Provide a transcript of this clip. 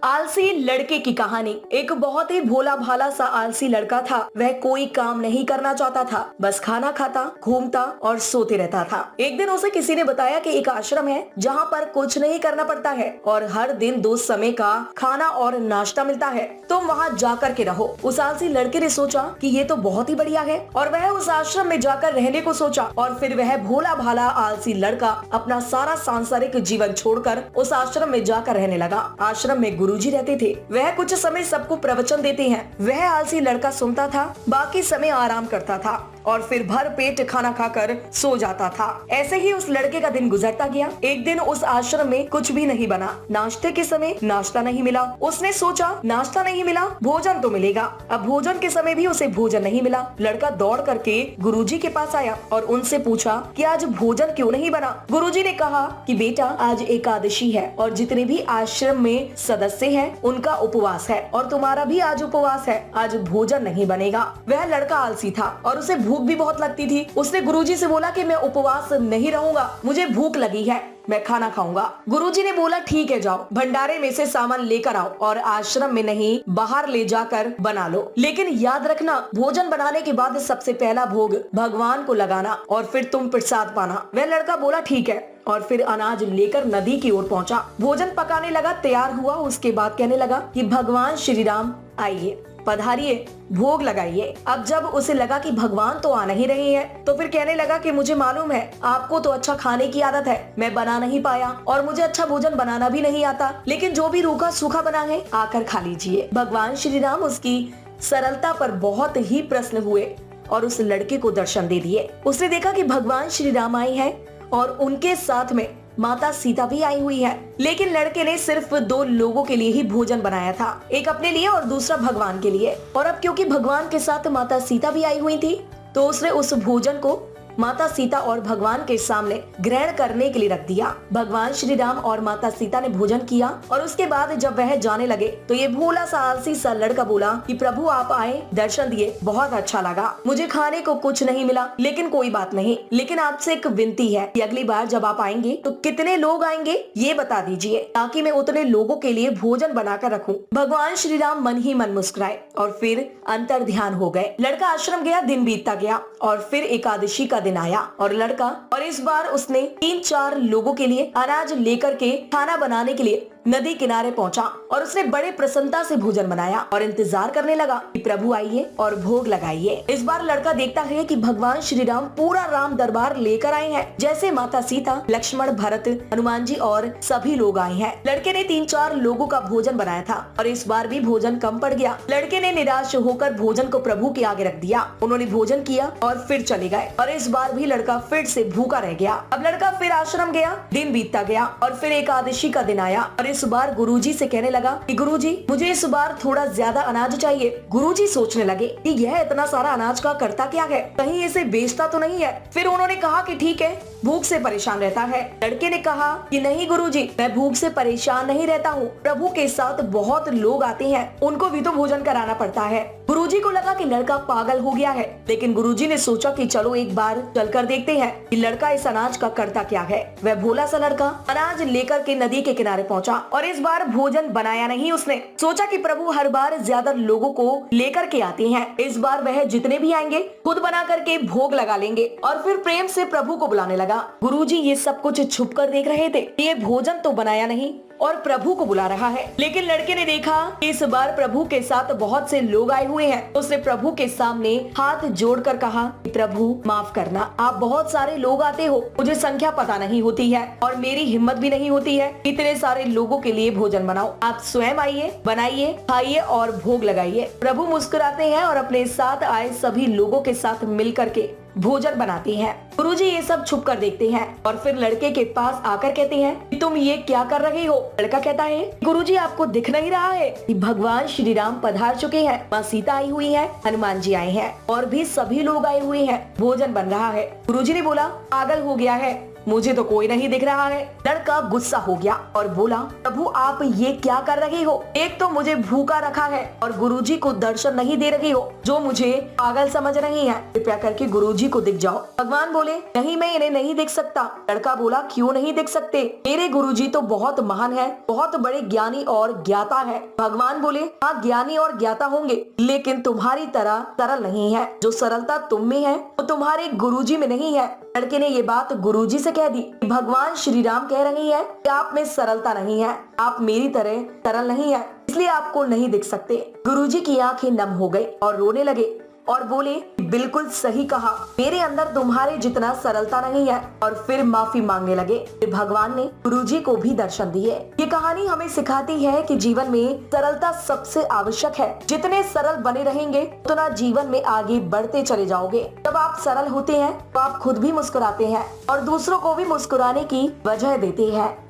आलसी लड़के की कहानी। एक बहुत ही भोला भाला सा आलसी लड़का था। वह कोई काम नहीं करना चाहता था, बस खाना खाता, घूमता और सोते रहता था। एक दिन उसे किसी ने बताया कि एक आश्रम है जहाँ पर कुछ नहीं करना पड़ता है और हर दिन 2 समय का खाना और नाश्ता मिलता है। तुम वहाँ जाकर के रहो। उस आलसी लड़के ने सोचा कि ये तो बहुत ही बढ़िया है और वह उस आश्रम में जाकर रहने को सोचा। और फिर वह भोला भाला आलसी लड़का अपना सारा सांसारिक जीवन छोड़कर उस आश्रम में जाकर रहने लगा। आश्रम में गुरुजी रहते थे। वह कुछ समय सबको प्रवचन देते हैं। वह आलसी लड़का सुनता था, बाकी समय आराम करता था और फिर भर पेट खाना खाकर सो जाता था। ऐसे ही उस लड़के का दिन गुजरता गया। एक दिन उस आश्रम में कुछ भी नहीं बना। नाश्ते के समय नाश्ता नहीं मिला। उसने सोचा नाश्ता नहीं मिला, भोजन तो मिलेगा। अब भोजन के समय भी उसे भोजन नहीं मिला। लड़का दौड़ करके गुरुजी के पास आया और उनसे पूछा कि आज भोजन क्यों नहीं बना। गुरुजी ने कहा कि बेटा आज एकादशी है और जितने भी आश्रम में सदस्य हैं उनका उपवास है और तुम्हारा भी आज उपवास है, आज भोजन नहीं बनेगा। वह लड़का आलसी था और उसे भूख भी बहुत लगती थी। उसने गुरुजी से बोला कि मैं उपवास नहीं रहूंगा, मुझे भूख लगी है, मैं खाना खाऊंगा। गुरुजी ने बोला ठीक है, जाओ भंडारे में से सामान लेकर आओ और आश्रम में नहीं बाहर ले जाकर बना लो, लेकिन याद रखना भोजन बनाने के बाद सबसे पहला भोग भगवान को लगाना और फिर तुम प्रसाद पाना। वह लड़का बोला ठीक है और फिर अनाज लेकर नदी की ओर पहुंचा। भोजन पकाने लगा, तैयार हुआ। उसके बाद कहने लगा कि भगवान श्री राम आइए, पधारिए, भोग लगाइए। अब जब उसे लगा कि भगवान तो आ नहीं रहे हैं तो फिर कहने लगा कि मुझे मालूम है आपको तो अच्छा खाने की आदत है, मैं बना नहीं पाया और मुझे अच्छा भोजन बनाना भी नहीं आता, लेकिन जो भी रूखा सूखा बना है आकर खा लीजिए। भगवान श्री राम उसकी सरलता पर बहुत ही प्रसन्न हुए और उस लड़के को दर्शन दे दिए। उसने देखा कि भगवान श्री राम आए हैं और उनके साथ में माता सीता भी आई हुई है, लेकिन लड़के ने सिर्फ 2 लोगों के लिए ही भोजन बनाया था, एक अपने लिए और दूसरा भगवान के लिए। और अब क्योंकि भगवान के साथ माता सीता भी आई हुई थी तो उसने उस भोजन को माता सीता और भगवान के सामने ग्रहण करने के लिए रख दिया। भगवान श्री राम और माता सीता ने भोजन किया और उसके बाद जब वह जाने लगे तो ये भोला सा आलसी सा लड़का बोला कि प्रभु आप आए, दर्शन दिए, बहुत अच्छा लगा, मुझे खाने को कुछ नहीं मिला, लेकिन कोई बात नहीं, लेकिन आपसे एक विनती है कि अगली बार जब आप आएंगे तो कितने लोग आएंगे ये बता दीजिए ताकि मैं उतने लोगों के लिए भोजन बनाकर रखूं। भगवान श्री राम मन ही मन मुस्कुराए और फिर अंतर ध्यान हो गए। लड़का आश्रम गया, दिन बीतता गया और फिर एकादशी का दिन आया और इस बार उसने 3-4 लोगों के लिए अनाज लेकर के खाना बनाने के लिए नदी किनारे पहुंचा और उसने बड़े प्रसन्नता से भोजन बनाया और इंतजार करने लगा कि प्रभु आइए और भोग लगाइए। इस बार लड़का देखता है कि भगवान श्री राम पूरा राम दरबार लेकर आए हैं, जैसे माता सीता, लक्ष्मण, भरत, हनुमान जी और सभी लोग आए हैं। लड़के ने 3-4 लोगों का भोजन बनाया था और इस बार भी भोजन कम पड़ गया। लड़के ने निराश होकर भोजन को प्रभु के आगे रख दिया। उन्होंने भोजन किया और फिर चले गए और इस बार भी लड़का फिर से भूखा रह गया। अब लड़का फिर आश्रम गया, दिन बीतता गया और फिर एकादशी का दिन आया और इस बार गुरुजी से कहने लगा कि गुरुजी मुझे इस बार थोड़ा ज्यादा अनाज चाहिए। गुरुजी सोचने लगे कि यह इतना सारा अनाज का करता क्या है, कहीं इसे बेचता तो नहीं है। फिर उन्होंने कहा कि ठीक है, भूख से परेशान रहता है। लड़के ने कहा कि नहीं गुरुजी, मैं भूख से परेशान नहीं रहता हूँ, प्रभु के साथ बहुत लोग आते हैं, उनको भी तो भोजन कराना पड़ता है। गुरुजी को लगा कि लड़का पागल हो गया है, लेकिन गुरुजी ने सोचा कि चलो एक बार चलकर देखते हैं कि लड़का इस अनाज का करता क्या है। वह भोला सा लड़का अनाज लेकर के नदी के किनारे पहुंचा और इस बार भोजन बनाया नहीं। उसने सोचा कि प्रभु हर बार ज्यादा लोगों को लेकर के आते हैं, इस बार वह जितने भी आएंगे खुद बना करके भोग लगा लेंगे और फिर प्रेम से प्रभु को बुलाने लगा। गुरुजी ये सब कुछ छुप कर देख रहे थे। ये भोजन तो बनाया नहीं और प्रभु को बुला रहा है, लेकिन लड़के ने देखा कि इस बार प्रभु के साथ बहुत से लोग आए हुए हैं। उसने प्रभु के सामने हाथ जोड़कर कहा, प्रभु माफ करना, आप बहुत सारे लोग आते हो, मुझे संख्या पता नहीं होती है और मेरी हिम्मत भी नहीं होती है इतने सारे लोगों के लिए भोजन बनाओ, आप स्वयं आइए, बनाइए, खाइए और भोग लगाइए। प्रभु मुस्कुराते हैं और अपने साथ आए सभी लोगों के साथ मिल करके भोजन बनाते हैं। गुरुजी ये सब छुप कर देखते हैं और फिर लड़के के पास आकर कहते हैं कि तुम ये क्या कर रहे हो। लड़का कहता है गुरुजी आपको दिख नहीं रहा है कि भगवान श्री राम पधार चुके हैं, माँ सीता आई हुई है, हनुमान जी आए हैं और भी सभी लोग आए हुए हैं, भोजन बन रहा है। गुरुजी ने बोला पागल हो गया है, मुझे तो कोई नहीं दिख रहा है। लड़का गुस्सा हो गया और बोला, प्रभु आप ये क्या कर रही हो? एक तो मुझे भूखा रखा है और गुरुजी को दर्शन नहीं दे रही हो, जो मुझे पागल समझ रही है। कृपया करके गुरुजी को दिख जाओ। भगवान बोले, नहीं मैं इन्हें नहीं दिख सकता। लड़का बोला, क्यों नहीं दिख सकते? मेरे गुरुजी तो बहुत महान है, बहुत बड़े ज्ञानी और ज्ञाता है। भगवान बोले, हाँ ज्ञानी और ज्ञाता होंगे, लेकिन तुम्हारी तरह सरल नहीं है। जो सरलता तुम में है वो तुम्हारे गुरुजी में नहीं है। लड़के ने ये बात गुरुजी से कह दी। भगवान श्री राम कह रही है कि आप में सरलता नहीं है, आप मेरी तरह सरल नहीं है, इसलिए आपको नहीं दिख सकते। गुरुजी की आंखें नम हो गई और रोने लगे और बोले, बिल्कुल सही कहा, मेरे अंदर तुम्हारे जितना सरलता नहीं है। और फिर माफी मांगने लगे। फिर भगवान ने गुरुजी को भी दर्शन दिए। ये कहानी हमें सिखाती है कि जीवन में सरलता सबसे आवश्यक है। जितने सरल बने रहेंगे उतना जीवन में आगे बढ़ते चले जाओगे। जब आप सरल होते हैं तो आप खुद भी मुस्कुराते हैं और दूसरों को भी मुस्कुराने की वजह देते हैं।